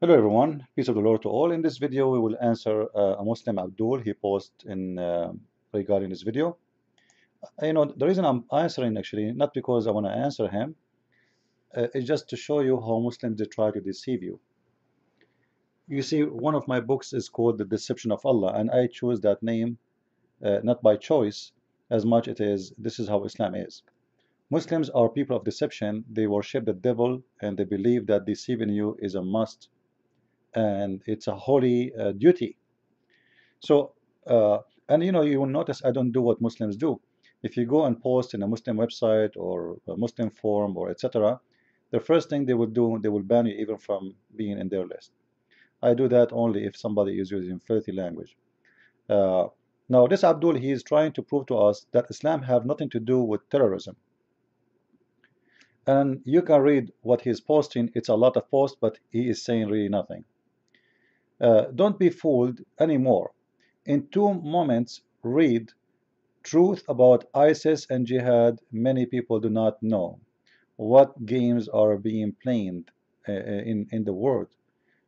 Hello everyone, peace of the Lord to all. In this video, we will answer a Muslim Abdul. He posted in regarding this video. The reason I'm answering actually not because I want to answer him, it's just to show you how Muslims they try to deceive you. You see, one of my books is called The Deception of Allah, and I choose that name not by choice as much it is. This is how Islam is. Muslims are people of deception. They worship the devil and they believe that deceiving you is a must and it's a holy duty. So, and you will notice I don't do what Muslims do. If you go and post in a Muslim website or a Muslim forum or etc., the first thing they will do, they will ban you even from being in their list. I do that only if somebody is using filthy language. Uh, Now, this Abdul, he is trying to prove to us that Islam have nothing to do with terrorism. And you can read what he is posting. It's a lot of posts, but he is saying really nothing. Don't be fooled anymore. In 2 moments, read truth about ISIS and jihad. Many people do not know what games are being played in the world.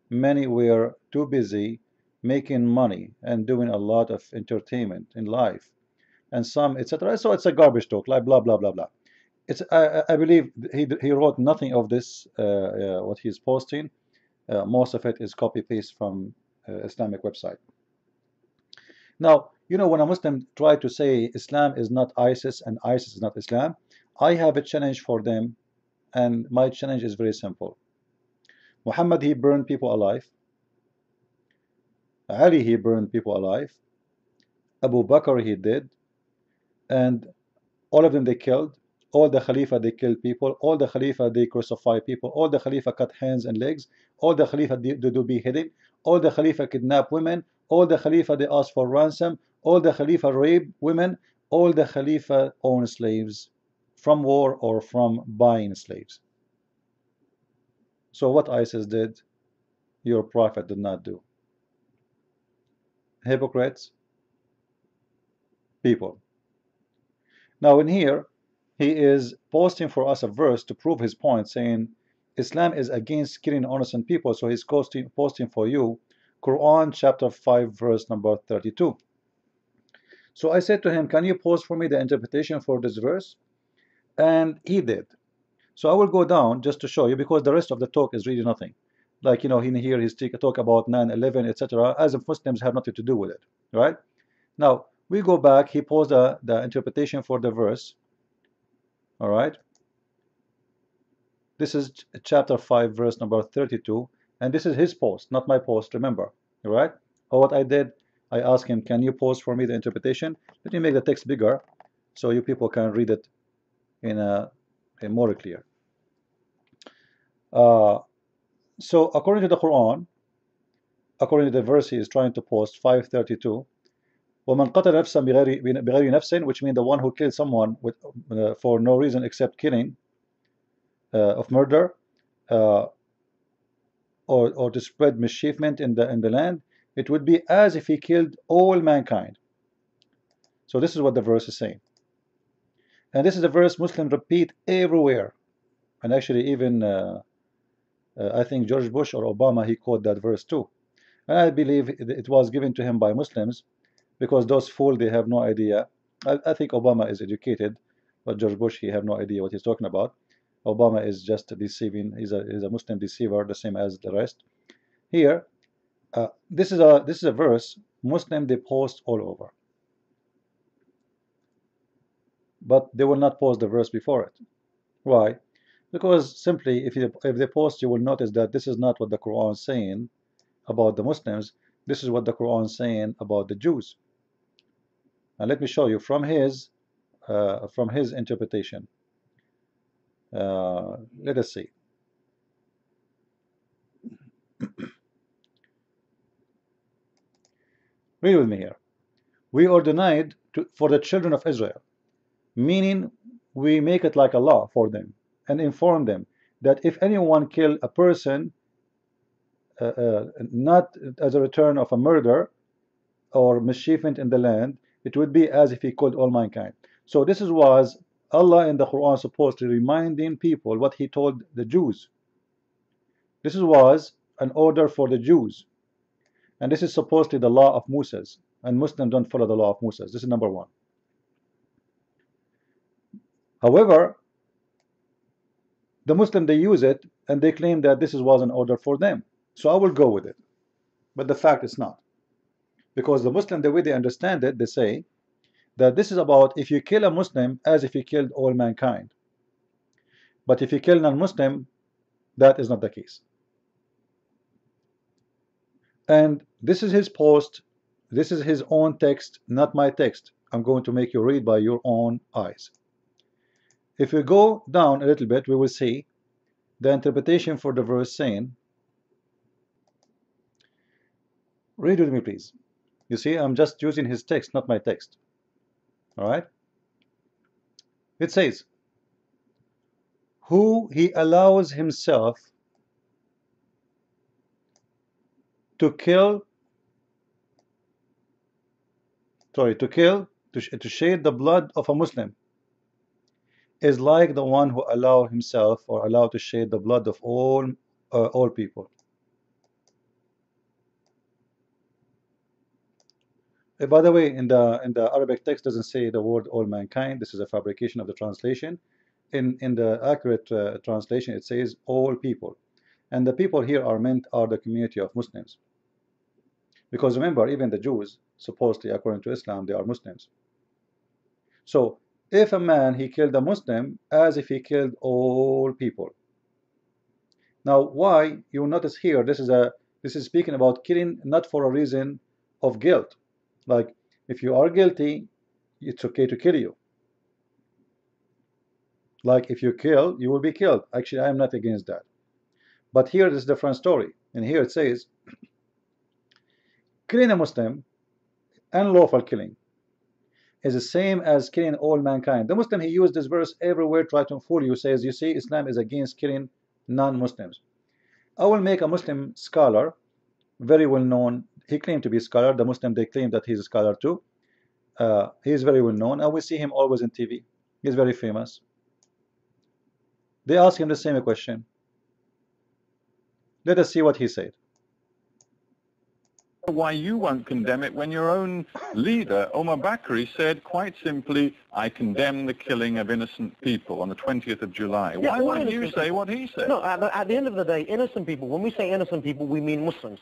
Many were too busy making money and doing a lot of entertainment in life, and some etc. So it's a garbage talk, like blah blah blah blah. It's I believe he wrote nothing of this what he's posting. Most of it is copy paste from Islamic website. Now, when a Muslim try to say Islam is not ISIS and ISIS is not Islam, I have a challenge for them, and my challenge is very simple. Muhammad, he burned people alive. Ali, he burned people alive. Abu Bakr, he did. And all of them they killed. All the Khalifa, they killed people. All the Khalifa, they crucify people. All the Khalifa cut hands and legs. All the Khalifa they do beheading. All the Khalifa kidnap women. All the Khalifa, they ask for ransom. All the Khalifa rape women. All the Khalifa own slaves from war or from buying slaves. So what ISIS did, your prophet did not do. Hypocrites, people. Now in here, he is posting for us a verse to prove his point, saying Islam is against killing innocent people. So he's posting for you Quran chapter 5 verse number 32. So I said to him, can you post for me the interpretation for this verse? And he did. So I will go down just to show you, because the rest of the talk is really nothing. Like, in here he's talk about 9/11, etc. As if Muslims have nothing to do with it, right? Now we go back. He posed the interpretation for the verse. All right. This is chapter 5, verse number 32, and this is his post, not my post, remember, all right? Or what I did, I asked him, can you post for me the interpretation? Let me make the text bigger so you people can read it in more clear. So according to the Quran, according to the verse he is trying to post, 532, وَمَنْ قَتَلَ نَفْسًا بِغَيْرِ نَفْسٍ, which means the one who killed someone for no reason except killing of murder, uh, or to spread mischievement in the land, it would be as if he killed all mankind. So this is what the verse is saying, and this is a verse Muslims repeat everywhere. And actually even I think George Bush or Obama, he quote that verse too, and I believe it was given to him by Muslims, because those fools, they have no idea. I think Obama is educated, but George Bush, he have no idea what he's talking about. Obama is just deceiving. He's a Muslim deceiver, the same as the rest. Here, this is a verse Muslim they post all over, but they will not post the verse before it. Why? Because simply, if they post, you will notice that this is not what the Quran is saying about the Muslims. This is what the Quran is saying about the Jews. And let me show you from his interpretation. Let us see. Read with me here. We are denied for the children of Israel, meaning we make it like a law for them and inform them that if anyone kill a person not as a return of a murder or mischievement in the land, it would be as if he killed all mankind. So this was Allah in the Quran supposed to reminding people what he told the Jews. This was an order for the Jews, and this is supposedly the law of Moses, and Muslims don't follow the law of Moses. This is number one. However, the Muslim, they use it and they claim that this was an order for them. So I will go with it. But the fact is not. Because the Muslim, the way they understand it, they say that this is about if you kill a Muslim as if you killed all mankind. But if you kill non-Muslim, that is not the case. And this is his post. This is his own text, not my text. I'm going to make you read by your own eyes. If we go down a little bit, we will see the interpretation for the verse saying, read with me please. You see, I'm just using his text, not my text. All right? It says, who he allows himself to kill, to shed the blood of a Muslim is like the one who allow himself or allow to shed the blood of all people. By the way, in the Arabic text doesn't say the word all mankind. This is a fabrication of the translation. In the accurate translation, it says all people, and the people here are the community of Muslims. Because remember, even the Jews, supposedly according to Islam, they are Muslims. So if a man he killed a Muslim as if he killed all people. Now, why you notice here? This is speaking about killing not for a reason of guilt. Like if you are guilty, it's okay to kill you. Like if you kill, you will be killed. Actually, I am not against that. But here is a different story. And here it says, killing a Muslim, unlawful killing, is the same as killing all mankind. The Muslim, he used this verse everywhere, try to fool you, says, you see, Islam is against killing non-Muslims. I will make a Muslim scholar, very well known. He claimed to be a scholar. The Muslim, they claim that he's a scholar too. He is very well known, and we see him always on TV. He's very famous. They ask him the same question. Let us see what he said. Why you won't condemn it when your own leader, Omar Bakri, said quite simply, I condemn the killing of innocent people on the 20th of July. Yeah, Why won't you say what he said? No, at the end of the day, innocent people, when we say innocent people, we mean Muslims.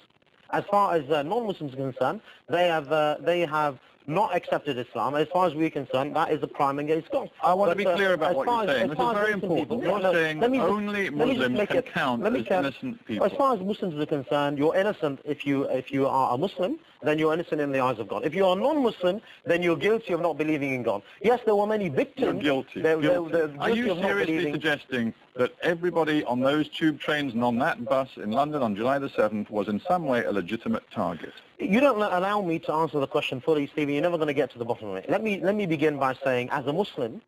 As far as non-Muslims are concerned, they have not accepted Islam. As far as we're concerned, that is a crime against God. I want to be clear about what you're saying. This is very important. You're saying only Muslims can count as innocent people. As far as Muslims are concerned, you're innocent if you are a Muslim, then you're innocent in the eyes of God. If you are non-Muslim, then you're guilty of not believing in God. Yes, there were many victims. You're guilty. Are you seriously suggesting that everybody on those tube trains and on that bus in London on July the 7th was in some way a legitimate target? You don't allow me to answer the question fully, Stephen. You're never going to get to the bottom of it. Let me begin by saying, as a Muslim,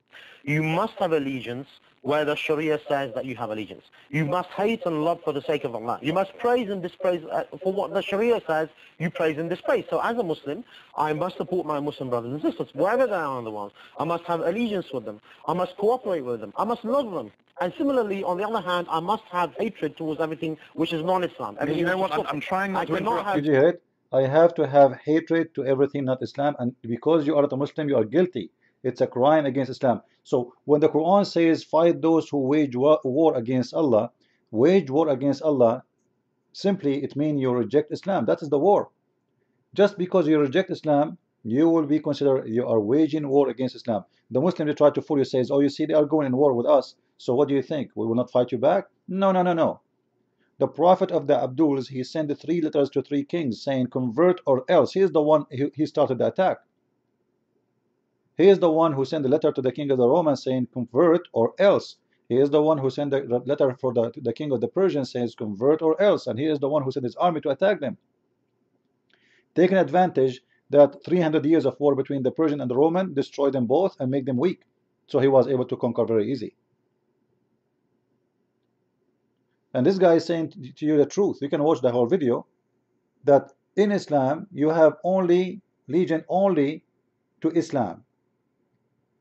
you must have allegiance where the Sharia says that you have allegiance. You must hate and love for the sake of Allah. You must praise and dispraise for what the Sharia says you praise and dispraise. So as a Muslim, I must support my Muslim brothers and sisters, wherever they are in the world. I must have allegiance with them. I must cooperate with them. I must love them. And similarly, on the other hand, I must have hatred towards everything which is non-Islam. You know what? I'm trying not to interrupt. Did you hear it? I have to have hatred to everything not Islam, and because you are not a Muslim, you are guilty. It's a crime against Islam. So when the Quran says fight those who wage war against Allah, wage war against Allah, simply it means you reject Islam. That is the war. Just because you reject Islam, you will be considered you are waging war against Islam. The Muslim, they try to fool you, says, oh, you see, they are going in war with us, so what do you think? We will not fight you back? No, no, no, no. The prophet of the Abduls, he sent 3 letters to 3 kings saying convert or else. He is the one, he started the attack. He is the one who sent the letter to the king of the Romans saying convert or else. He is the one who sent the letter for the king of the Persians says convert or else. And he is the one who sent his army to attack them. Taking advantage that 300 years of war between the Persian and the Roman destroyed them both and make them weak. So he was able to conquer very easy. And this guy is saying to you the truth. You can watch the whole video. That in Islam you have only allegiance only to Islam.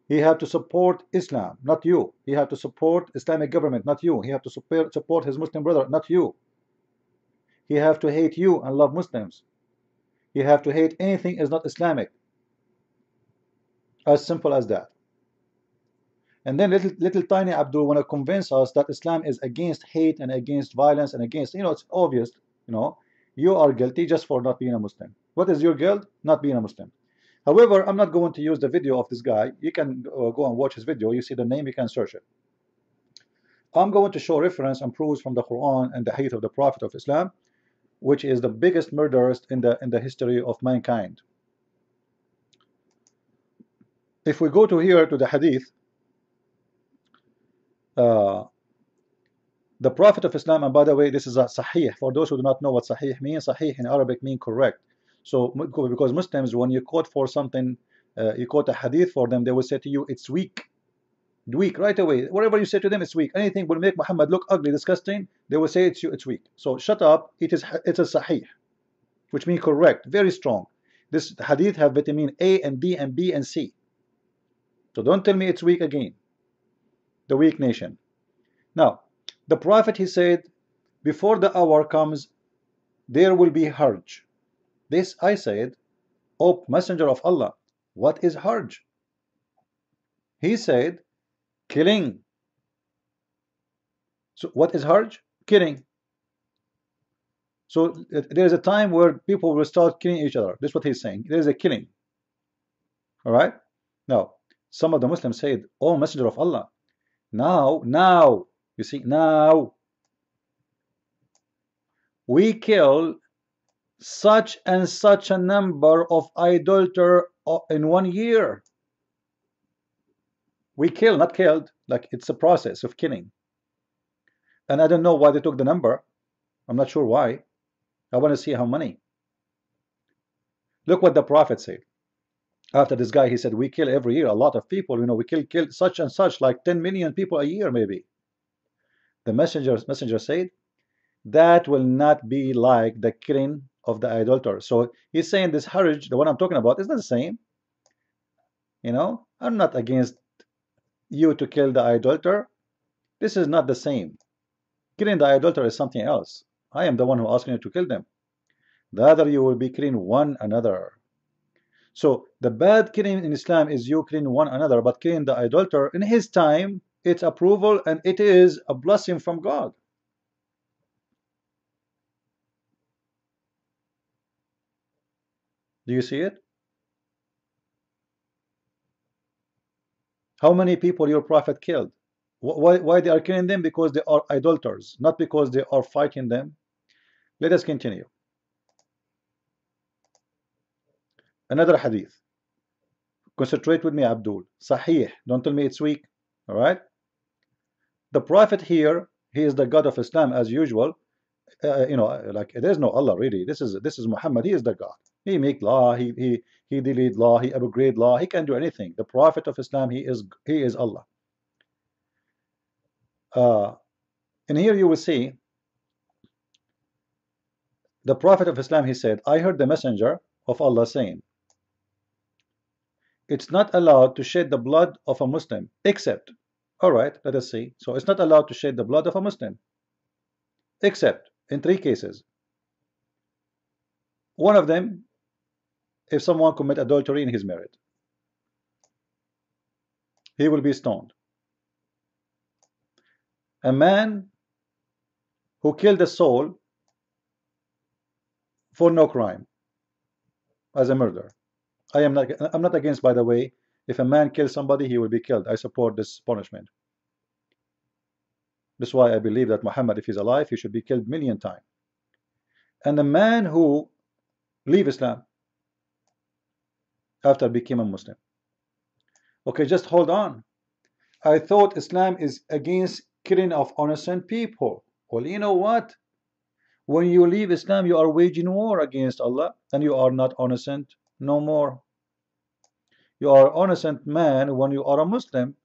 He have to support Islam, not you. He have to support Islamic government, not you. He have to support his Muslim brother, not you. He have to hate you and love Muslims. He have to hate anything is not Islamic. As simple as that. And then little tiny Abdul want to convince us that Islam is against hate and against violence and against, it's obvious, you are guilty just for not being a Muslim. What is your guilt? Not being a Muslim. However, I'm not going to use the video of this guy. You can go and watch his video. You see the name, you can search it. I'm going to show reference and proofs from the Quran and the hadith of the Prophet of Islam, which is the biggest murderers in the history of mankind. If we go to here to the hadith, the Prophet of Islam, and by the way, this is a sahih. For those who do not know what sahih means, sahih in Arabic means correct. So because Muslims, when you quote for something, you quote a hadith for them, they will say to you, it's weak. Weak right away. Whatever you say to them, it's weak. Anything will make Muhammad look ugly, disgusting, they will say it's weak. So shut up. It's a sahih, which means correct, very strong. This hadith have vitamin A and B and B and C. So don't tell me it's weak again. The weak nation. Now, the Prophet, he said, before the hour comes, there will be harj. This I said, O Messenger of Allah, what is harj? He said, killing. So what is harj? Killing. So there is a time where people will start killing each other. This is what he's saying. There is a killing. All right? Now, some of the Muslims said, O Messenger of Allah, now, you see, now, we kill such and such a number of idolaters in 1 year. We kill, not killed, like it's a process of killing. And I don't know why they took the number. I'm not sure why. I want to see how many. Look what the Prophet said. After this guy, he said, we kill every year a lot of people. We kill such and such, like 10 million people a year, maybe. The messenger said, that will not be like the killing of the idolater. So he's saying this harj, the one I'm talking about, is not the same. I'm not against you to kill the idolater. This is not the same. Killing the idolater is something else. I am the one who asking you to kill them. The other, you will be killing one another. So the bad killing in Islam is you killing one another, but killing the idolater in his time, it's approval and it is a blessing from God. Do you see it? How many people your prophet killed? Why they are killing them? Because they are idolaters, not because they are fighting them. Let us continue. Another hadith. Concentrate with me, Abdul. Sahih. Don't tell me it's weak. All right. The prophet here, he is the God of Islam as usual. Like there's no Allah really. This is Muhammad. He is the God. He make law. He delete law. He upgrade law. He can do anything. The prophet of Islam, he is Allah. And here you will see the prophet of Islam. He said, I heard the messenger of Allah saying, it's not allowed to shed the blood of a Muslim except, all right, let us see. So it's not allowed to shed the blood of a Muslim except in 3 cases. One of them, if someone commit adultery in his marriage, he will be stoned. A man who killed a soul for no crime, as a murder. I'm not against, by the way, if a man kills somebody, he will be killed. I support this punishment. That's why I believe that Muhammad, if he's alive, he should be killed 1,000,000 times. And the man who leave Islam after became a Muslim. Okay, just hold on. I thought Islam is against killing of innocent people. Well, you know what? When you leave Islam, you are waging war against Allah, and you are not innocent no more. You are innocent man when you are a Muslim.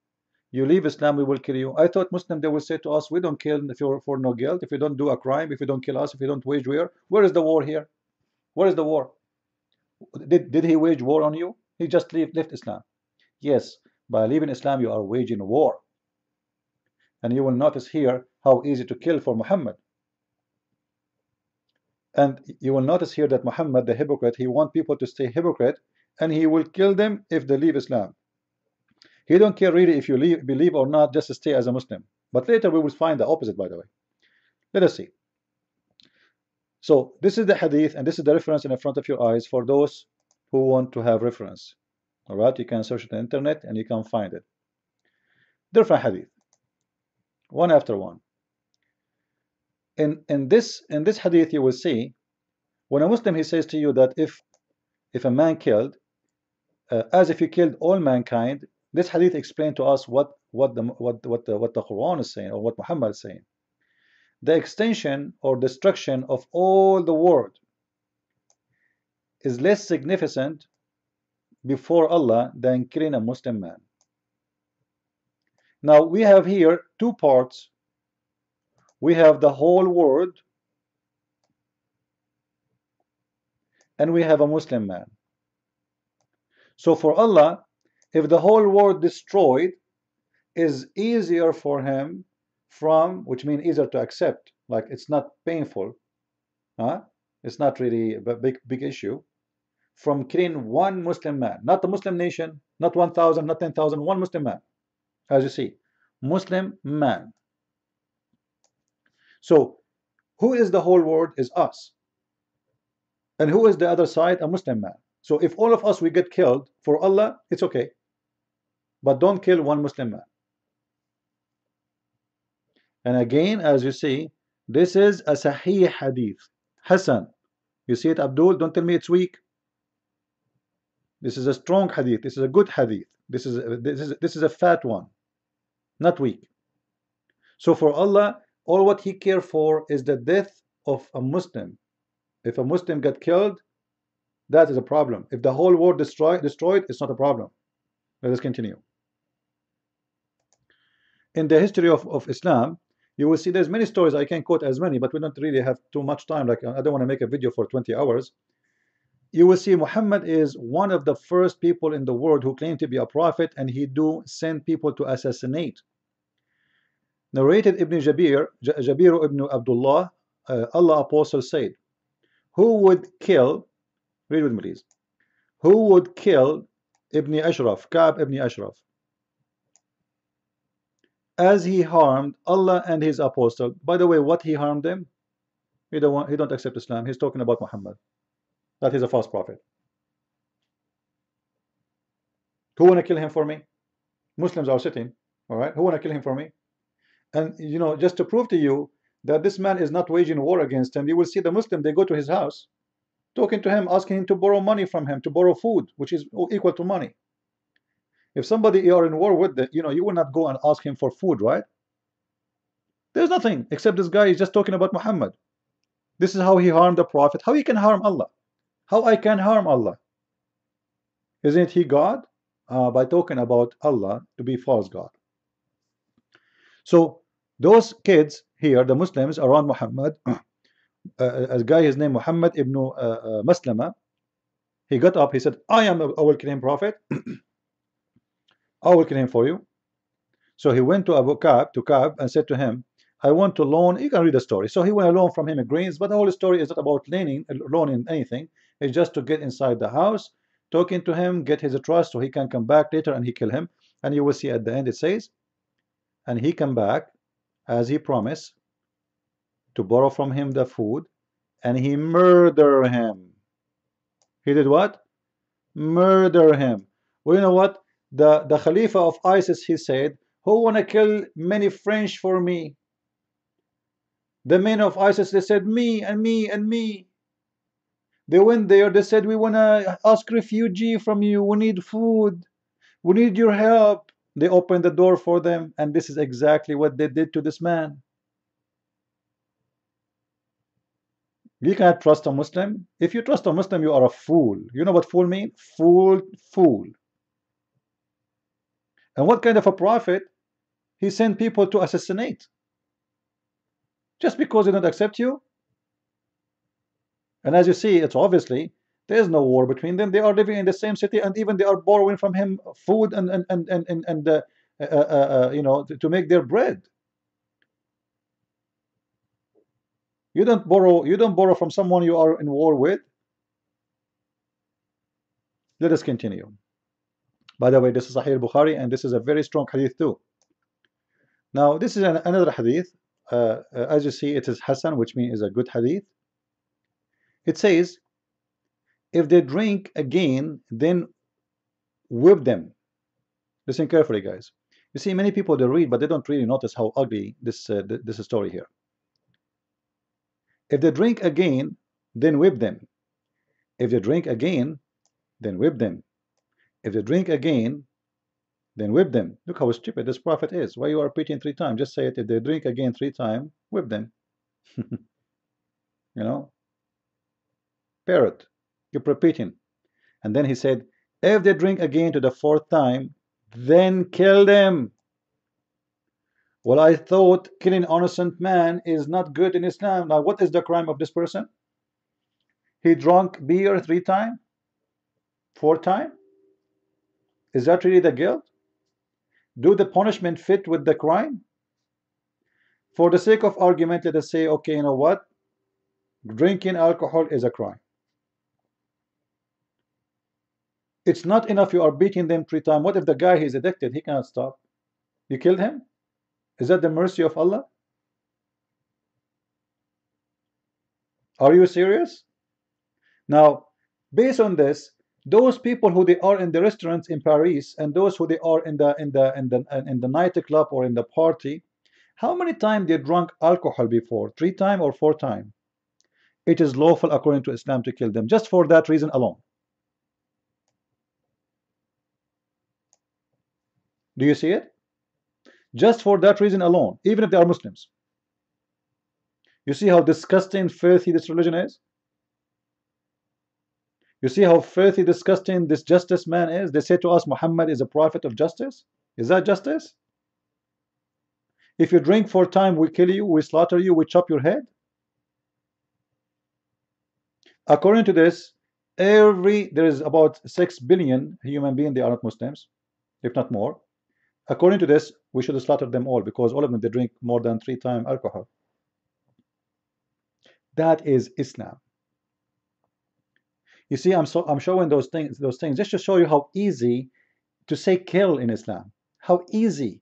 You leave Islam, we will kill you. I thought Muslim, they will say to us, we don't kill if you're for no guilt, if you don't do a crime, if you don't kill us, if you don't wage war. Where is the war here? Where is the war? Did he wage war on you? He just left Islam. Yes, by leaving Islam, you are waging war. And you will notice here how easy to kill for Muhammad. And you will notice here that Muhammad, the hypocrite, he wants people to stay hypocrite, and he will kill them if they leave Islam. He don't care really if you believe or not, just stay as a Muslim. But later we will find the opposite, by the way. Let us see. So this is the hadith, and this is the reference in front of your eyes for those who want to have reference. All right, you can search the internet and you can find it. Different hadith, one after one. In this hadith, you will see when a Muslim he says to you that if a man killed, as if he killed all mankind. This hadith explained to us what the Quran is saying, or what Muhammad is saying. The extension or destruction of all the world is less significant before Allah than killing a Muslim man. Now we have here two parts. We have the whole world, and we have a Muslim man. So for Allah, if the whole world destroyed, is easier for him from, which means easier to accept, like it's not painful, it's not really a big issue, from killing one Muslim man, not the Muslim nation, not 1,000, not 10,000, one Muslim man. As you see, Muslim man. So who is the whole world? Is us. And who is the other side? A Muslim man. So if all of us we get killed, for Allah it's okay, but don't kill one Muslim man. And again, as you see, this is a Sahih hadith. Hassan, you see it, Abdul? Don't tell me it's weak. This is a strong hadith. This is a good hadith. This is a fat one, not weak. So for Allah, all what He cares for is the death of a Muslim. If a Muslim got killed, that is a problem. If the whole world destroyed, it's not a problem. Let us continue. In the history of Islam, you will see there's many stories. I can quote as many, but we don't really have too much time. Like, I don't want to make a video for 20 hours. You will see Muhammad is one of the first people in the world who claimed to be a prophet, and he do send people to assassinate. Narrated Ibn Jabir ibn Abdullah, Allah apostle said, who would kill, read with me please, who would kill Ibn Ashraf, Ka'b ibn Ashraf, as he harmed Allah and his apostle? By the way, what he harmed them? He don't accept Islam. He's talking about Muhammad, that he's a false prophet. Who want to kill him for me? Muslims are sitting, all right? Who want to kill him for me? And you know, just to prove to you that this man is not waging war against him, you will see the Muslim, they go to his house, talking to him, asking him to borrow money from him, to borrow food, which is equal to money. If somebody you are in war with, you know, you will not go and ask him for food, right? There's nothing except this guy is just talking about Muhammad. This is how he harmed the prophet. How he can harm Allah? How I can harm Allah? Isn't he God? By talking about Allah to be false God. So those kids here, the Muslims around Muhammad, a guy, his name Muhammad ibn Maslama, he got up, he said, I will kill him, prophet. I will kill him for you. So he went to Abu Ka'b, and said to him, I want to loan, you can read the story. So he went to loan from him grains, but the whole story is not about loaning anything. It's just to get inside the house, talking to him, get his trust so he can come back later and he kill him. And you will see at the end it says, and he come back as he promised to borrow from him the food, and he murder him. He did what? Murder him. Well, you know what? The Khalifa of ISIS, he said, who want to kill many French for me? The men of ISIS, they said, me and me and me. They went there, they said, we want to ask refugee from you, we need food, we need your help. They opened the door for them, and this is exactly what they did to this man. You cannot trust a Muslim. If you trust a Muslim, you are a fool. You know what fool means? Fool. And what kind of a prophet? He sent people to assassinate. Just because they don't accept you. And as you see, it's obviously there is no war between them. They are living in the same city, and even they are borrowing from him food and you know, to make their bread. You don't borrow from someone you are in war with. Let us continue. By the way, this is Sahih Bukhari, and this is a very strong hadith too. Now, this is another hadith. As you see, it is Hassan, which means is a good hadith. It says, if they drink again, then whip them. Listen carefully, guys. You see, many people, they read, but they don't really notice how ugly this story here. If they drink again, then whip them. If they drink again, then whip them. If they drink again, then whip them. Look how stupid this prophet is. Why you are repeating 3 times? Just say it. If they drink again 3 times, whip them. You know, parrot. Keep repeating. And then he said, if they drink again to the 4th time, then kill them. Well, I thought killing innocent man is not good in Islam. Now, what is the crime of this person? He drank beer 3 times? 4 times? Is that really the guilt? Do the punishment fit with the crime? For the sake of argument, let us say, okay, you know what? Drinking alcohol is a crime. It's not enough you are beating them 3 times. What if the guy is addicted? He cannot stop. You killed him? Is that the mercy of Allah? Are you serious? Now, based on this, those people who they are in the restaurants in Paris and those who they are in the nightclub or in the party, how many times they drank alcohol before? 3 times or 4 times? It is lawful according to Islam to kill them just for that reason alone. Do you see it? Just for that reason alone, even if they are Muslims. You see how disgusting, filthy this religion is? You see how filthy, disgusting this justice man is? They say to us, Muhammad is a prophet of justice. Is that justice? If you drink 4 times, we kill you, we slaughter you, we chop your head. According to this, there is about 6 billion human beings, they are not Muslims, if not more. According to this, we should slaughter them all because all of them, they drink more than 3 times alcohol. That is Islam. You see, I'm showing those things just to show you how easy to say kill in Islam. How easy.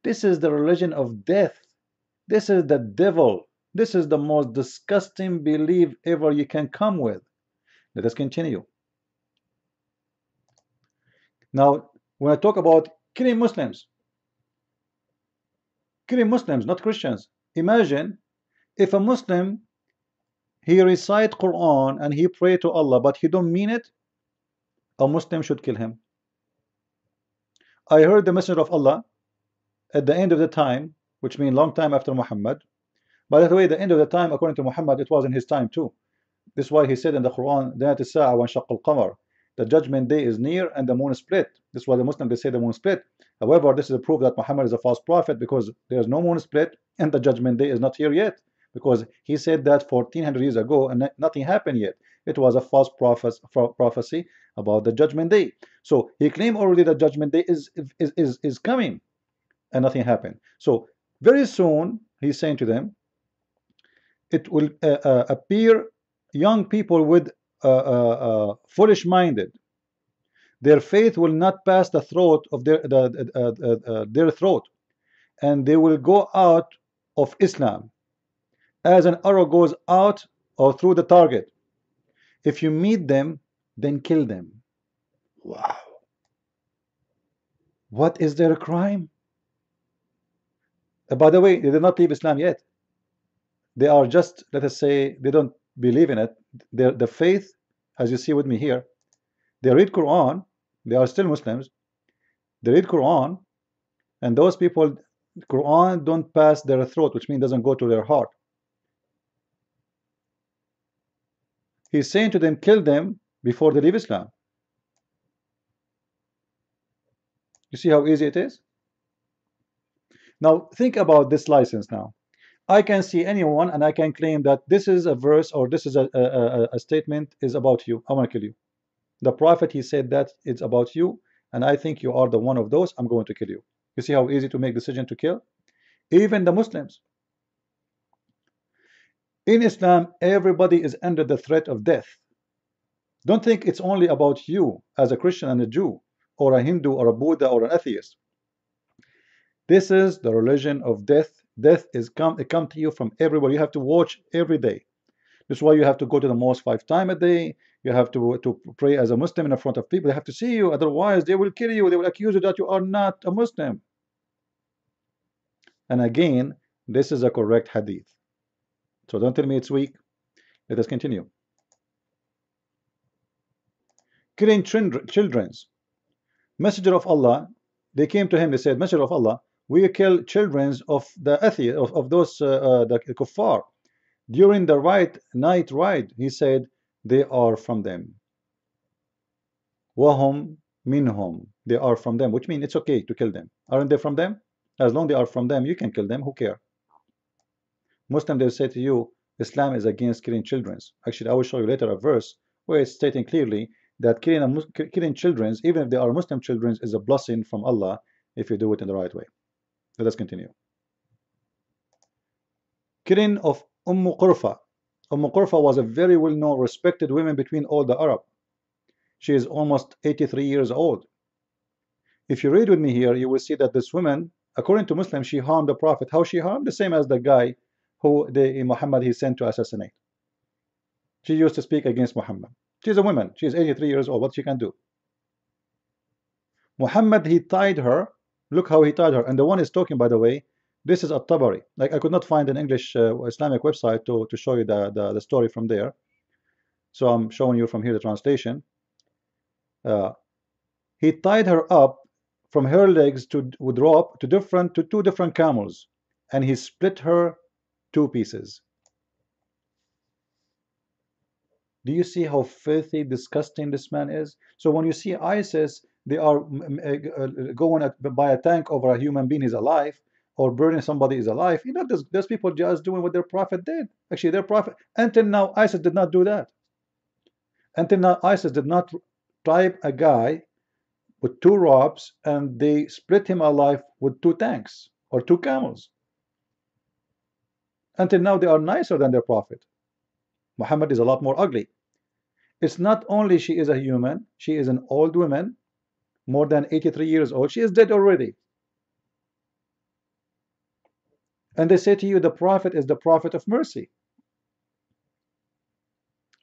This is the religion of death. This is the devil. This is the most disgusting belief ever you can come with. Let us continue. Now, when I talk about killing Muslims, not Christians. Imagine if a Muslim, he recite Quran and he pray to Allah, but he don't mean it, a Muslim should kill him. I heard the Messenger of Allah at the end of the time, which means long time after Muhammad. By the way, the end of the time, according to Muhammad, it was in his time too. This is why he said in the Quran, the judgment day is near and the moon is split. This is why the Muslims, they say the moon split. However, this is a proof that Muhammad is a false prophet because there is no moon split and the judgment day is not here yet. Because he said that 1400 years ago and nothing happened yet. It was a false prophecy about the judgment day. So he claimed already that judgment day is coming and nothing happened. So very soon he's saying to them, it will appear young people with foolish minded. Their faith will not pass the throat of their throat, and they will go out of Islam as an arrow goes out or through the target. If you meet them, then kill them. Wow. What is their crime? By the way, they did not leave Islam yet. They are just, let us say, they don't believe in it. The faith, as you see with me here, they read Quran, they are still Muslims. They read Quran, and those people, Quran don't pass their throat, which means doesn't go to their heart. He's saying to them, kill them before they leave Islam. You see how easy it is? Now think about this license now. I can see anyone and I can claim that this is a verse or this is a statement is about you. I want to kill you. The Prophet, he said that it's about you, and I think you are the one of those. I'm going to kill you. You see how easy to make decision to kill? Even the Muslims. In Islam, everybody is under the threat of death. Don't think it's only about you as a Christian and a Jew, or a Hindu, or a Buddha, or an atheist. This is the religion of death. Death is it come to you from everywhere. You have to watch every day. This is why you have to go to the mosque 5 times a day. You have to pray as a Muslim in front of people. They have to see you. Otherwise, they will kill you. They will accuse you that you are not a Muslim. And again, this is a correct hadith. So don't tell me it's weak. Let us continue. Killing children's. Messenger of Allah, they came to him, they said, Messenger of Allah, we kill children of the atheists, of those the kuffar. During the night ride, he said, they are from them. Wahum minhum, they are from them, which means it's okay to kill them. Aren't they from them? As long as they are from them, you can kill them, who care? Muslim, they say to you, Islam is against killing children. Actually, I will show you later a verse where it's stating clearly that killing children, even if they are Muslim children, is a blessing from Allah if you do it in the right way. Let us continue. Killing of Qurfa. Qurfa was a very well-known, respected woman between all the Arab. She is almost 83 years old. If you read with me here, you will see that this woman, according to Muslims, she harmed the Prophet. How she harmed? The same as the guy who Muhammad he sent to assassinate. She used to speak against Muhammad. She's a woman. She's 83 years old. What she can do? Muhammad, he tied her. Look how he tied her. And the one is talking, by the way, this is At-Tabari. Like, I could not find an English Islamic website to show you the story from there. So I'm showing you from here the translation. He tied her up from her legs with rope to two different camels, and he split her 2 pieces. Do you see how filthy, disgusting this man is? So when you see ISIS, they are going by a tank over a human being is alive, or burning somebody is alive. You know, there's people just doing what their prophet did. Actually, their prophet, until now, ISIS did not do that. Until now, ISIS did not tie a guy with 2 ropes and they split him alive with 2 tanks or 2 camels. Until now, they are nicer than their prophet. Muhammad is a lot more ugly. It's not only she is a human, she is an old woman, more than 83 years old. She is dead already. And they say to you, the prophet is the prophet of mercy.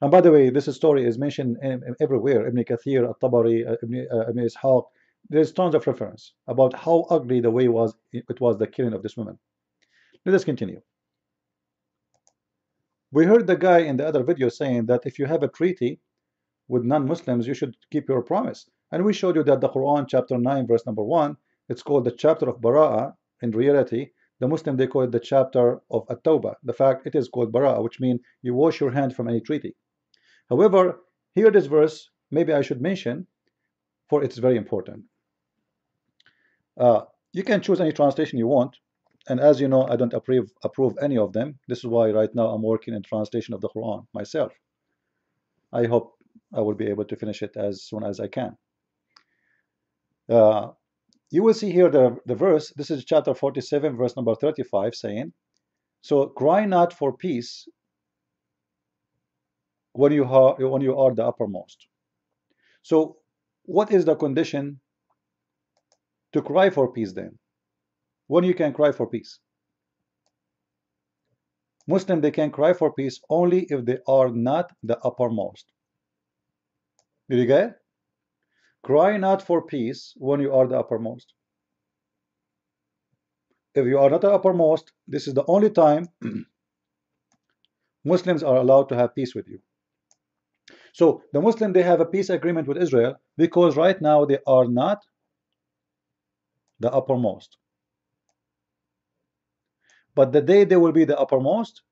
And by the way, this story is mentioned everywhere. Ibn Kathir, At-Tabari, Ibn Ishaq. There's tons of reference about how ugly the way it was the killing of this woman. Let us continue. We heard the guy in the other video saying that if you have a treaty with non-Muslims, you should keep your promise. And we showed you that the Quran, chapter 9, verse number 1, it's called the chapter of Bara'ah. In reality, the Muslim, they call it the chapter of At-Tawbah. The fact it is called Bara'ah, which means you wash your hand from any treaty. However, here this verse, maybe I should mention, for it's very important. You can choose any translation you want, and as you know, I don't approve any of them. This is why right now I'm working in translation of the Quran myself. I hope I will be able to finish it as soon as I can. You will see here the verse. This is chapter 47, verse number 35, saying, so cry not for peace when you are the uppermost. So what is the condition to cry for peace then? When you can cry for peace? Muslim, they can cry for peace only if they are not the uppermost. Did you get it? Cry not for peace when you are the uppermost. If you are not the uppermost, this is the only time Muslims are allowed to have peace with you. So the Muslim, they have a peace agreement with Israel because right now they are not the uppermost. But the day they will be the uppermost,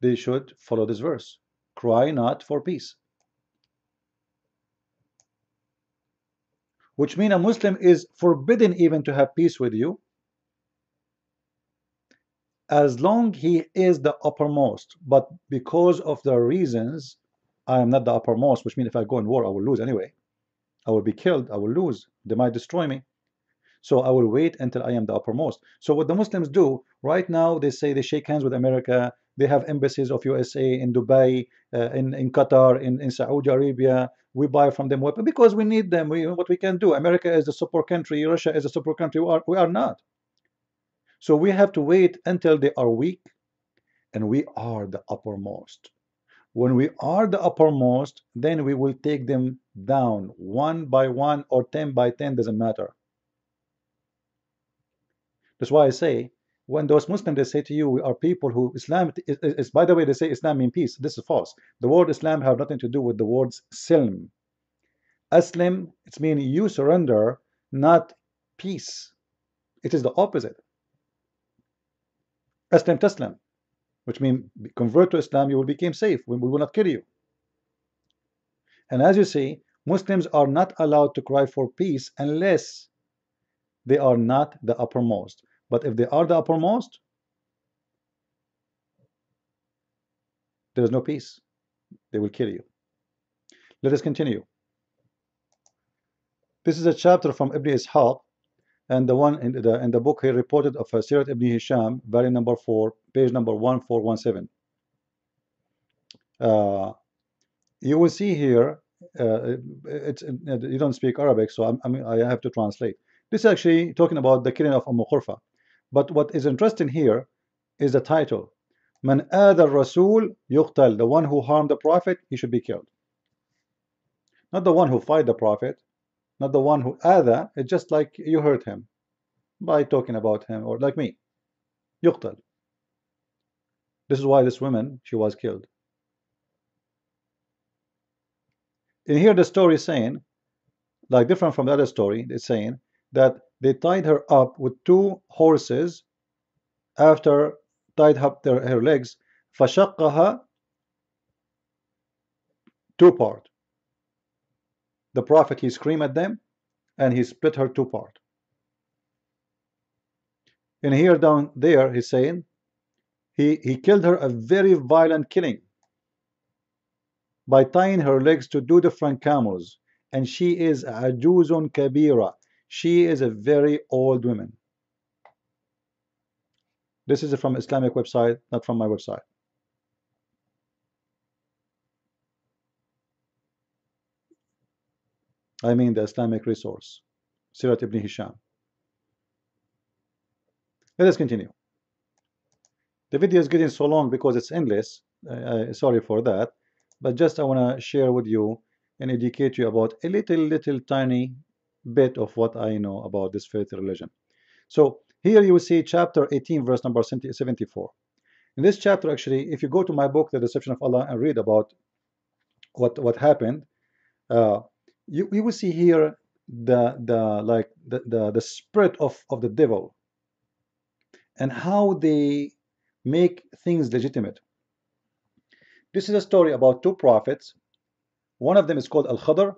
they should follow this verse. Cry not for peace. Which means a Muslim is forbidden even to have peace with you as long he is the uppermost. But because of the reasons, I am not the uppermost, which means if I go in war, I will lose anyway. I will be killed, I will lose. They might destroy me. So I will wait until I am the uppermost. So what the Muslims do right now, they say they shake hands with America. They have embassies of USA in Dubai, in Qatar, in Saudi Arabia. We buy from them weapons because we need them. What we can do. America is a super country. Russia is a super country. We are not. So we have to wait until they are weak and we are the uppermost. When we are the uppermost, then we will take them down one by one or 10 by 10, doesn't matter. That's why I say, when those Muslims, they say to you, we are people who, Islam is, by the way, they say Islam means peace. This is false. The word Islam have nothing to do with the words silm. Aslim, it's meaning you surrender, not peace. It is the opposite. Aslim taslam, which means convert to Islam, you will become safe. We will not kill you. And as you see, Muslims are not allowed to cry for peace unless they are not the uppermost. But if they are the uppermost, there is no peace. They will kill you. Let us continue. This is a chapter from Ibn Ishaq, and the one in the book he reported of Sirat Ibn Hisham, volume number 4, page number 1417. You will see here, you don't speak Arabic, so I have to translate. This is actually talking about the killing of Khurfa. But what is interesting here is the title. Man adha Rasul yuqtal. The one who harmed the Prophet, he should be killed. Not the one who fight the Prophet, not the one who adha. It's just like you hurt him by talking about him, or like me. Yuqtal. This is why this woman, she was killed. And here the story is saying, like different from the other story, it's saying that they tied her up with 2 horses after tied up her legs. فَشَقَّهَا 2 part. The Prophet, he screamed at them and he split her 2 part. And here down there he's saying he killed her a very violent killing by tying her legs to 2 different camels, and she is ajuzun kabira. She is a very old woman. This is from Islamic website, not from my website. I mean the Islamic resource, Sirat Ibn Hisham. Let us continue. The video is getting so long because it's English. Sorry for that. But just I want to share with you and educate you about a little tiny bit of what I know about this faith religion. So here you will see chapter 18, verse number 74. In this chapter, actually, if you go to my book, The Deception of Allah, and read about what happened, you will see here the spirit of the devil and how they make things legitimate. This is a story about 2 prophets. One of them is called Al-Khadr,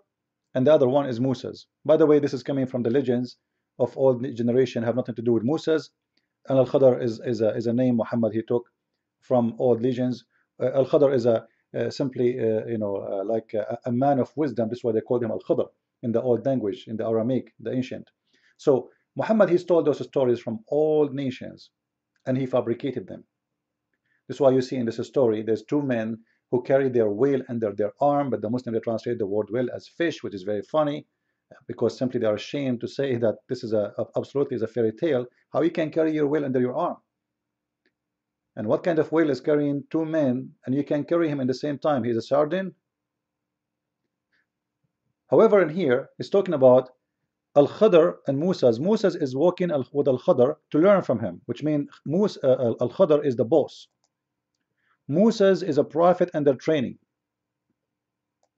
and the other one is Musa's. By the way, this is coming from the legends of old generation, have nothing to do with Musa's. And Al-Khadr is a name Muhammad he took from old legends. Al-Khadr is simply like a man of wisdom. This is why they called him Al-Khadr in the old language, in the Aramaic, the ancient. So Muhammad, he stole those stories from old nations and he fabricated them. This is why you see in this story there's 2 men who carry their whale under their arm, but the Muslim, they translate the word whale as fish, which is very funny because simply they are ashamed to say that this is absolutely is a fairy tale. How you can carry your whale under your arm? And what kind of whale is carrying 2 men and you can carry him in the same time? He's a sardine. However, in here it's talking about Al-Khadr and Musa's. Musa's is walking with Al-Khadr to learn from him, which means Al-Khadr is the boss. Musa's is a prophet under training,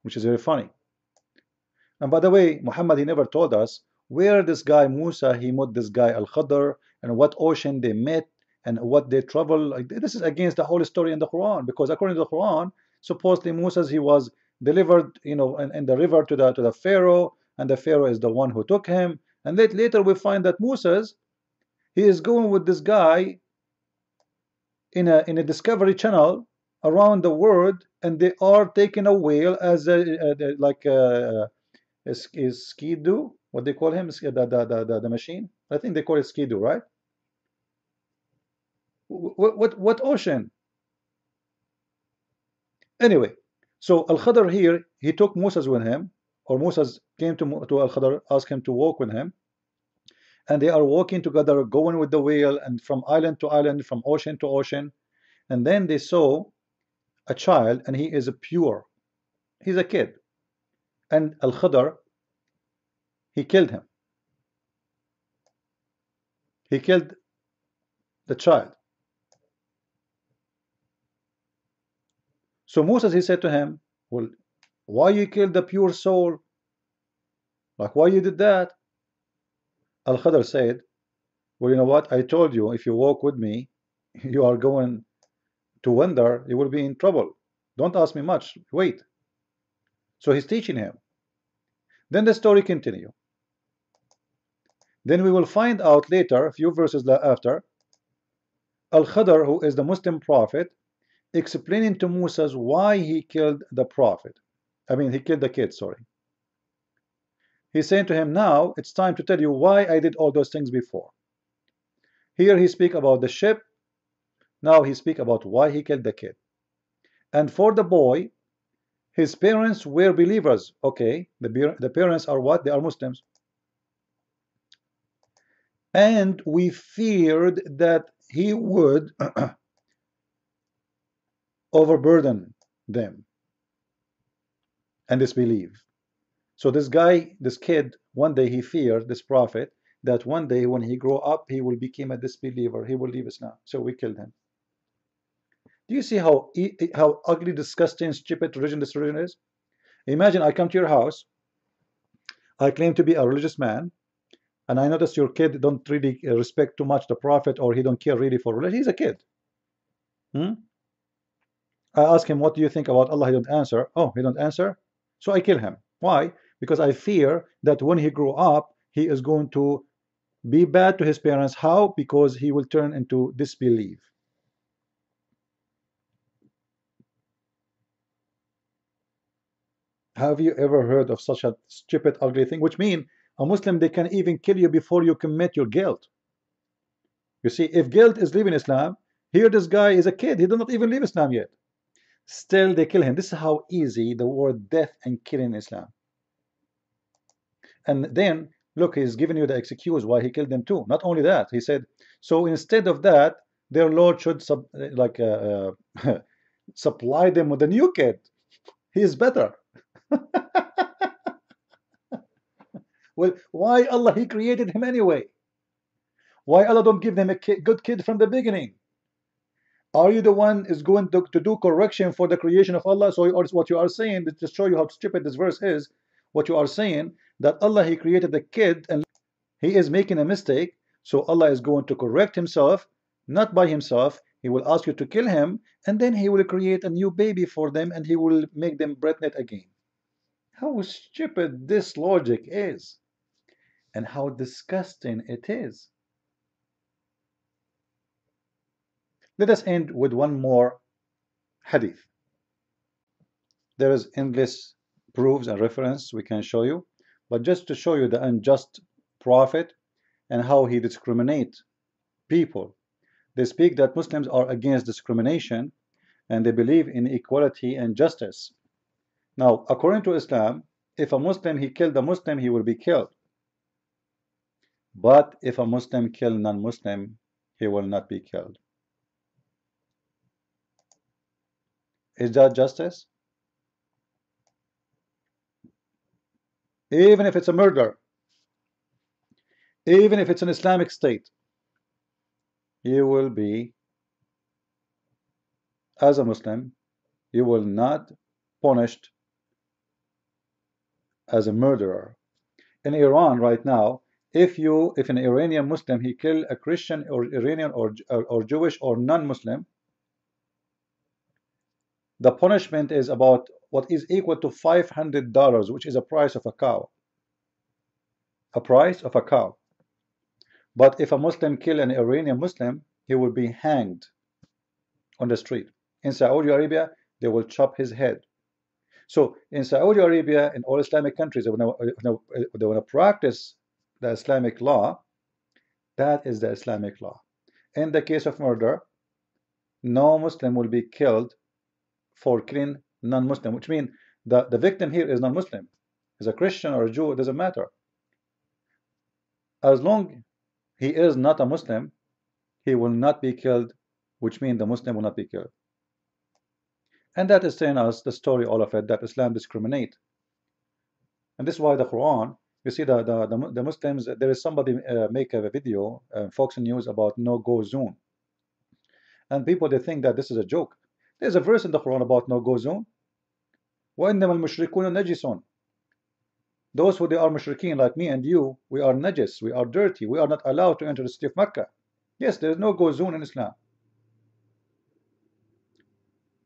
which is very funny. And by the way, Muhammad, he never told us where this guy Musa, he met this guy Al-Khadr, and what ocean they met, and what they travel. Like, this is against the whole story in the Quran, because according to the Quran, supposedly Musa's, he was delivered, in the river to the Pharaoh, and the Pharaoh is the one who took him. And later we find that Musa's, he is going with this guy in a Discovery Channel around the world, and they are taking a whale as a skidoo. what they call him, the machine. I think they call it Skido, right? What ocean? Anyway, so Al-Khadr here, he took Moses with him, or Moses came to Al-Khadr, asked him to walk with him, and they are walking together, going with the whale, and from island to island, from ocean to ocean, and then they saw a child, and he is pure. He's a kid, and Al-Khadr, he killed him. He killed the child. So Moses, he said to him, well, why you killed the pure soul? Like, why you did that? Al-Khadr said, well, you know what? I told you, if you walk with me, you are going to wander, you will be in trouble. Don't ask me much. Wait. So he's teaching him. Then the story continue. Then we will find out later, a few verses after, Al-Khadr, who is the Muslim prophet, explaining to Moses why he killed the prophet. I mean, he killed the kid, sorry. He's saying to him, now it's time to tell you why I did all those things before. Here he speak about the ship. Now he speak about why he killed the kid. And for the boy, his parents were believers. Okay, the parents are what? They are Muslims. And we feared that he would overburden them and disbelieve. So this guy, this kid, one day he feared, this prophet, that one day when he grow up, he will become a disbeliever. He will leave Islam. So we killed him. Do you see how ugly, disgusting, stupid religion this religion is? Imagine I come to your house, I claim to be a religious man, and I notice your kid don't really respect too much the prophet, or he don't care really for religion. He's a kid. I ask him, what do you think about Allah? He don't answer. Oh, he don't answer? So I kill him. Why? Because I fear that when he grow up, he is going to be bad to his parents. How? Because he will turn into disbelief. Have you ever heard of such a stupid, ugly thing? Which means a Muslim, they can even kill you before you commit your guilt. You see, if guilt is leaving Islam, here this guy is a kid. He did not even leave Islam yet. Still, they kill him. This is how easy the word death and killing Islam. And then, look, he's giving you the excuse why he killed them too. Not only that, he said, so instead of that, their Lord should supply them with a new kid. He is better. Well, why Allah? He created him anyway. Why Allah don't give them a good kid from the beginning? Are you the one is going to do correction for the creation of Allah? So what you are saying, to show you how stupid this verse is, what you are saying, that Allah, He created the kid and he is making a mistake, so Allah is going to correct himself, not by himself. He will ask you to kill him, and then he will create a new baby for them, and he will make them pregnant again. How stupid this logic is, and how disgusting it is. Let us end with one more hadith. There is endless proofs and reference we can show you, but just to show you the unjust prophet and how he discriminates people. They speak that Muslims are against discrimination and they believe in equality and justice. Now, according to Islam, if a Muslim, he killed a Muslim, he will be killed. But if a Muslim kill non-Muslim, he will not be killed. Is that justice? Even if it's a murder, even if it's an Islamic state, you will be, as a Muslim, you will not punished as a murderer. In Iran right now, if an Iranian Muslim, he kill a Christian or Iranian or Jewish or non-Muslim, the punishment is about what is equal to $500, which is a price of a cow. A price of a cow. But if a Muslim kill an Iranian Muslim, he will be hanged on the street. In Saudi Arabia, they will chop his head. So in Saudi Arabia, in all Islamic countries, they want to practice the Islamic law. That is the Islamic law. In the case of murder, no Muslim will be killed for killing non-Muslim, which means the victim here is non-Muslim. Is a Christian or a Jew, it doesn't matter. As long he is not a Muslim, he will not be killed, which means the Muslim will not be killed. And that is telling us the story, all of it, that Islam discriminate. And this is why the Quran, you see the Muslims, there is somebody make a video, Fox News, about no-go zone. And people, they think that this is a joke. There's a verse in the Quran about no-go zone. وَإِنَّمَا الْمُشْرِكُونَ نَجِسٌ. Those who they are mushrikeen like me and you, we are najis, we are dirty, we are not allowed to enter the city of Mecca. Yes, there is no-go zone in Islam.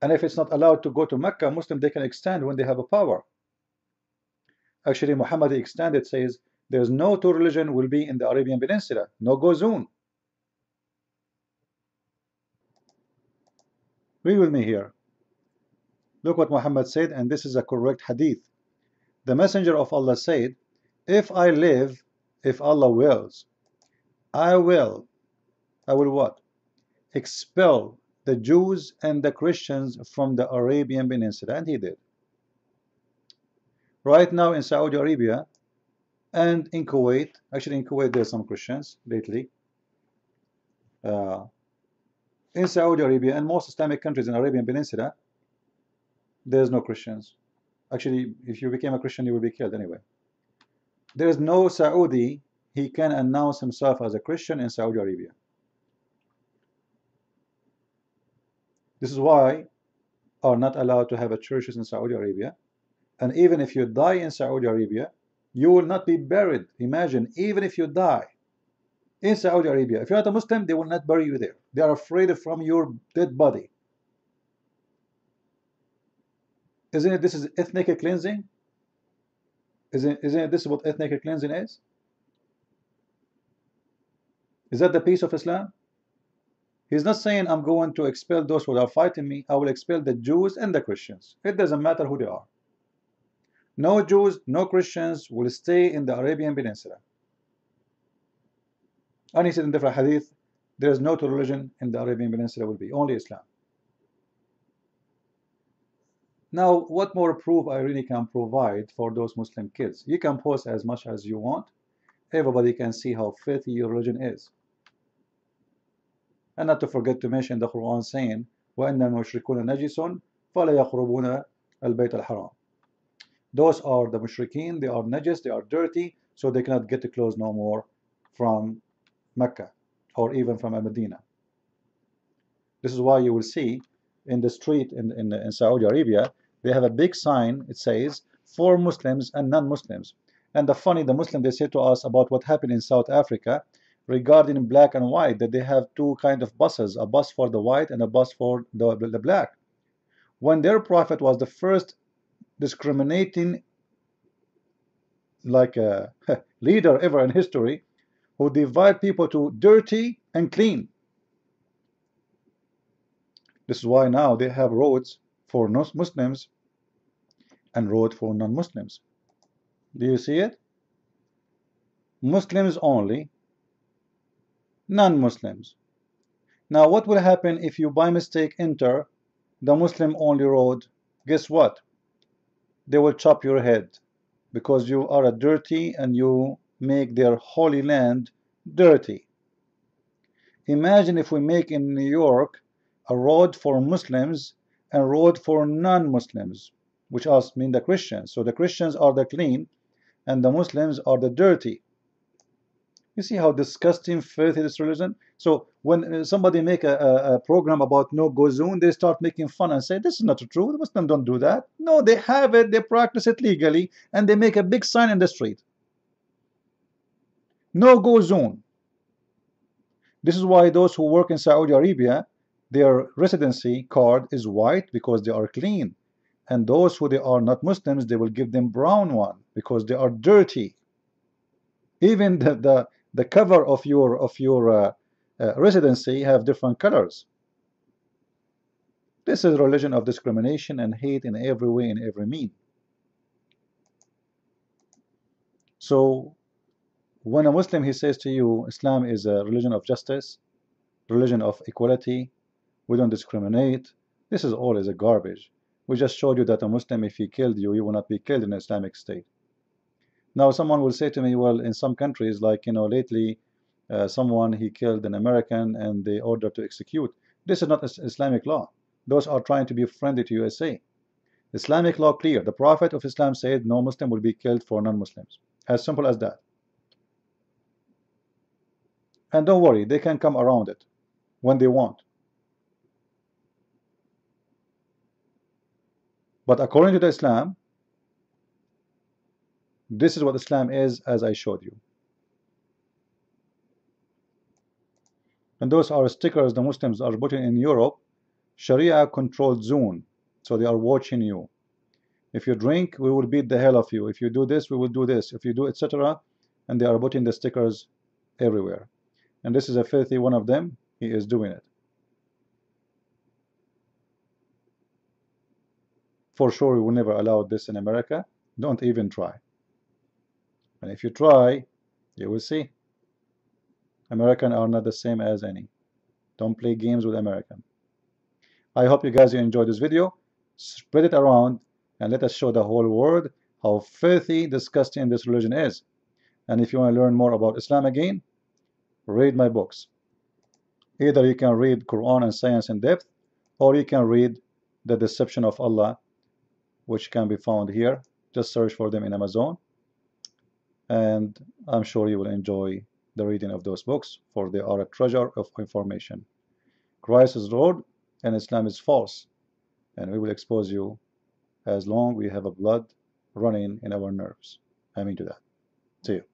And if it's not allowed to go to Mecca, Muslim, they can extend when they have a power. Actually, Muhammad extended, says, there's no two religion will be in the Arabian Peninsula. No-go zone. Read with me here. Look what Muhammad said, and this is a correct hadith. The Messenger of Allah said, if I live, if Allah wills, I will what? Expel the Jews and the Christians from the Arabian Peninsula. And he did. Right now in Saudi Arabia and in Kuwait, actually in Kuwait there's some Christians lately. In Saudi Arabia and most Islamic countries in the Arabian Peninsula, there's no Christians. Actually, if you became a Christian, you will be killed anyway. There is no Saudi, he can announce himself as a Christian in Saudi Arabia. This is why are not allowed to have a churches in Saudi Arabia. And even if you die in Saudi Arabia, you will not be buried. Imagine, even if you die in Saudi Arabia, if you're not a Muslim, they will not bury you there. They are afraid from your dead body. Isn't it this is ethnic cleansing? Isn't it this what ethnic cleansing is? Is that the peace of Islam? He's not saying I'm going to expel those who are fighting me. I will expel the Jews and the Christians. It doesn't matter who they are. No Jews, no Christians will stay in the Arabian Peninsula. And he said in different hadith, there is no two religion in the Arabian Peninsula, will be only Islam. Now, what more proof I really can provide for those Muslim kids? You can post as much as you want. Everybody can see how filthy your religion is. And not to forget to mention the Quran saying, وَإِنَّ الْمُشْرِكُونَ نَجِسٌ فَلَا يَقْرُبُونَ الْبَيْتَ الْحَرَامِ. Those are the mushrikeen, they are najis, they are dirty, so they cannot get close no more from Mecca or even from Medina. This is why you will see in the street in Saudi Arabia, they have a big sign, it says, for Muslims and non-Muslims. And the Muslims, they say to us about what happened in South Africa regarding black and white, that they have two kind of buses, a bus for the white and a bus for the black. When their prophet was the first discriminating like a leader ever in history, who divide people to dirty and clean. This is why now they have roads for Muslims and road for non-Muslims. Do you see it? Muslims only, non-Muslims. Now what will happen if you by mistake enter the Muslim only road? Guess what? They will chop your head because you are a dirty and you make their holy land dirty. Imagine if we make in New York a road for Muslims and road for non-Muslims, which also mean the Christians. So the Christians are the clean and the Muslims are the dirty. You see how disgusting, filthy this religion? So when somebody make a program about no-go zone, they start making fun and say, this is not true, the Muslims don't do that. No, they have it, they practice it legally, and they make a big sign in the street. No-go zone. This is why those who work in Saudi Arabia, their residency card is white because they are clean. And those who they are not Muslims, they will give them brown one because they are dirty. Even the cover of your residency have different colors. This is a religion of discrimination and hate in every way, in every mean. So when a Muslim, he says to you, Islam is a religion of justice, religion of equality, we don't discriminate, this is all is a garbage. We just showed you that a Muslim, if he killed you, you will not be killed in an Islamic state. Now someone will say to me, well, in some countries, like, lately, someone, he killed an American and they ordered to execute. This is not Islamic law. Those are trying to be friendly to USA. Islamic law clear. The Prophet of Islam said no Muslim will be killed for non-Muslims. As simple as that. And don't worry, they can come around it when they want. But according to the Islam, this is what Islam is, as I showed you. And those are stickers the Muslims are putting in Europe, Sharia controlled zone. So they are watching you. If you drink, we will beat the hell of you. If you do this, we will do this. If you do, etc. And they are putting the stickers everywhere. And this is a filthy one of them. He is doing it. For sure, we will never allow this in America. Don't even try. And if you try, you will see. Americans are not the same as any. Don't play games with American. I hope you guys enjoyed this video. Spread it around and let us show the whole world how filthy, disgusting this religion is. And if you want to learn more about Islam again, read my books. Either you can read Quran and Science in Depth, or you can read The Deception of Allah, which can be found here. Just search for them in Amazon. And I'm sure you will enjoy the reading of those books, for they are a treasure of information. Christ is Lord and Islam is false, and we will expose you as long we have a blood running in our nerves. I mean to that. See you.